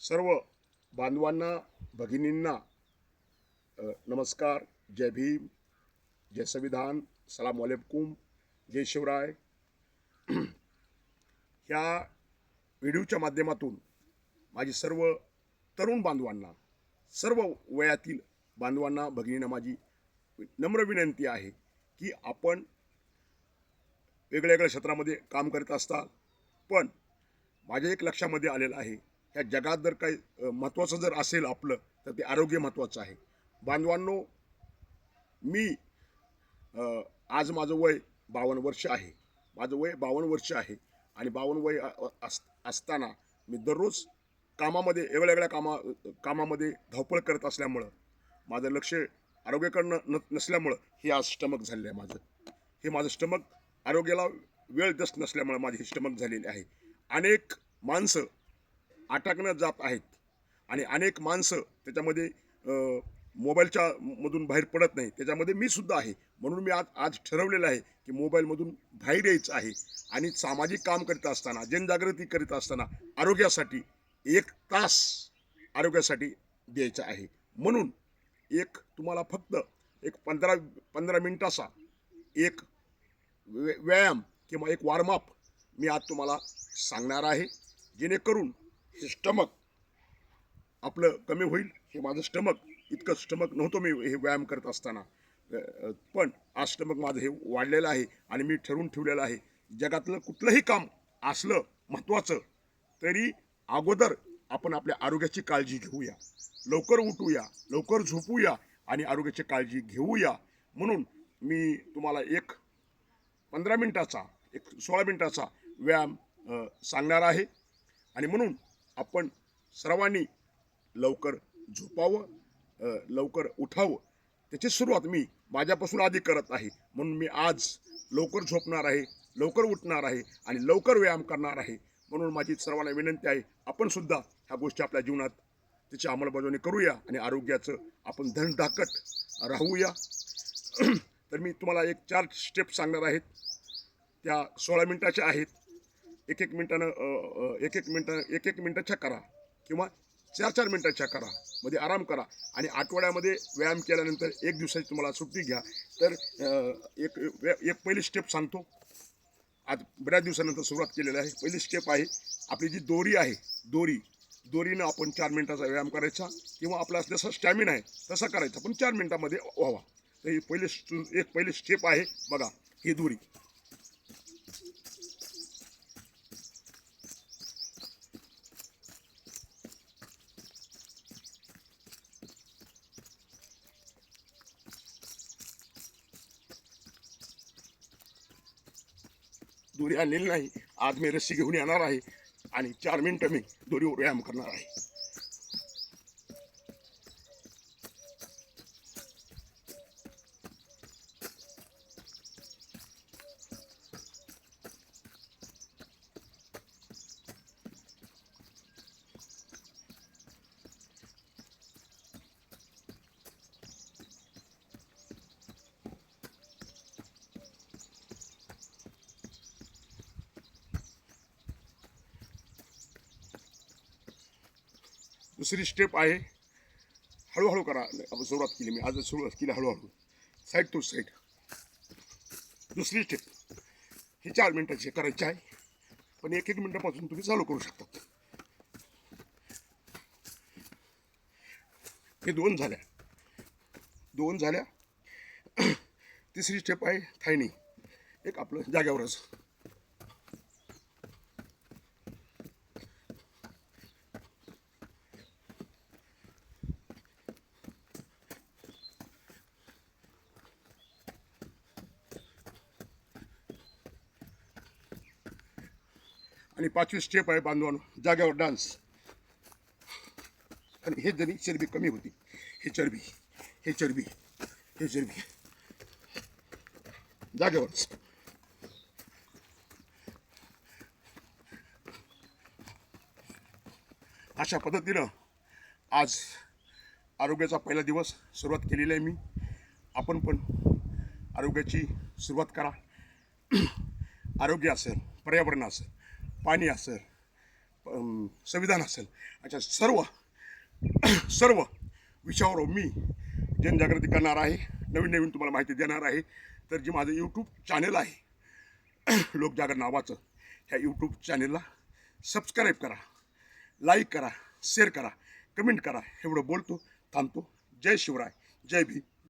सर्व बांधवांना भगिनींना नमस्कार. जय भीम, जय संविधान, सलाम वालेकुम, जय शिवराय. ह्या व्हिडिओच्या माध्यमातून माझी सर्व तरुण बांधवांना, सर्व वयातील बांधवांना, भगिनींना माझी नम्र विनंती आहे की आपण वेगवेगळ्या क्षेत्रामध्ये काम करत असतात, पण माझ्या एक लक्षामध्ये आलेलं आहे, ह्या जगात जर काही महत्त्वाचं जर असेल आपलं, तर ते आरोग्य महत्त्वाचं आहे. बांधवांनो, मी आज माझं वय 52 वर्ष आहे. माझं वय 52 वर्ष आहे आणि 52 वय असताना मी दररोज कामामध्ये वेगवेगळ्या कामामध्ये धावपळ करत असल्यामुळं माझं लक्ष आरोग्याकडनं नसल्यामुळं हे आज स्टमक झालेलं आहे. हे माझं स्टमक आरोग्याला वेळ देत नसल्यामुळे माझी ही स्टमक झालेली आहे. अनेक माणसं अटकण्यात जात आहेत आणि अनेक माणसं त्याच्यामध्ये मोबाईलच्या मधून बाहेर पडत नाही. त्याच्यामध्ये मी सुद्धा आहे. म्हणून मी आज ठरवलेलं आहे की मोबाईलमधून बाहेर यायचं आहे आणि सामाजिक काम करीत असताना, जनजागृती करीत असताना आरोग्यासाठी 1 तास आरोग्यासाठी द्यायचं आहे. म्हणून तुम्हाला फक्त एक 15 मिनिटाचा एक व्यायाम किंवा एक वॉर्मअप मी आज तुम्हाला सांगणार आहे, जेणेकरून हे स्टमक आपलं कमी होईल. हे माझं स्टमक इतकं स्टमक नव्हतं मी हे व्यायाम करत असताना, पण आज स्टमक माझं हे वाढलेलं आहे आणि मी ठरवून ठेवलेलं आहे, जगातलं कुठलंही काम असलं महत्त्वाचं तरी अगोदर आपण आपल्या आरोग्याची काळजी घेऊया. लवकर उठूया, लवकर झोपूया आणि आरोग्याची काळजी घेऊया. म्हणून मी तुम्हाला एक 15 मिनिटाचा, एक 16 मिनिटाचा व्यायाम सांगणार आहे. आणि म्हणून आपण सर्वांनी लवकर झोपावं, लवकर उठावं. त्याची सुरुवात मी माझ्यापासून आधी करत आहे. म्हणून मी आज लवकर झोपणार आहे, लवकर उठणार आहे आणि लवकर व्यायाम करणार आहे. म्हणून माझी सर्वांना विनंती आहे, आपण सुद्धा ह्या गोष्टी आपल्या जीवनात त्याची अंमलबजावणी करूया आणि आरोग्याचं आपण धनदाकट राहूया. तर मी तुम्हाला 4 स्टेप सांगणार आहेत. त्या 16 मिनिटाच्या आहेत. एक एक मिनिटाच्या करा किंवा 4 मिनिटाच्या करा, मध्ये आराम करा. आणि आठवड्यामध्ये व्यायाम केल्यानंतर 1 दिवसाची तुम्हाला सुट्टी घ्या. तर एक पहिली स्टेप सांगतो. आज बऱ्याच दिवसानंतर सुरुवात केलेली आहे. पहिली स्टेप आहे, आपली जी दोरी आहे, दोरीनं आपण 4 मिनिटाचा व्यायाम करायचा किंवा आपला जसा स्टॅमिना आहे तसा करायचा, पण 4 मिनिटामध्ये व्हावा. तर ही पहिली स्टेप आहे. बघा, ही दोरी आणलेली नाही. आज मी रस्सी घेऊन येणार आहे आणि 4 मिनिटं मी दोरीवर व्यायाम करणार आहे. दुसरी स्टेप आहे, हळूहळू करा. सुरुवात केली मी, आज सुरुवात केली हळूहळू, साईड टू साईड. दुसरी स्टेप ही 4 मिनिटाची करायची आहे, पण 1 मिनिटापासून तुम्ही चालू करू शकता. हे 2 झाल्या. तिसरी स्टेप आहे थायनी, एक आपलं जाग्यावरच. आणि 5वी स्टेप आहे बांधवांनो, जाग्यावर डान्स. आणि हे जरी चरबी कमी होती, हे चरबी जाग्यावरच. अशा पद्धतीनं आज आरोग्याचा पहिला दिवस सुरुवात केलेली आहे मी. आपण पण आरोग्याची सुरुवात करा. आरोग्य असेल, पर्यावरण असेल, पाणी असेल, संविधान असेल, अशा सर्व सर्व विषयावर मी जनजागृती करणार आहे, नवीन नवीन तुम्हाला माहिती देणार आहे. तर जे माझं यूट्यूब चॅनल आहे लोकजागर नावाचं, ह्या यूट्यूब चॅनलला सबस्क्राईब करा, लाईक करा, शेअर करा, कमेंट करा. एवढं बोलतो, थांबतो. जय शिवराय, जय भीम.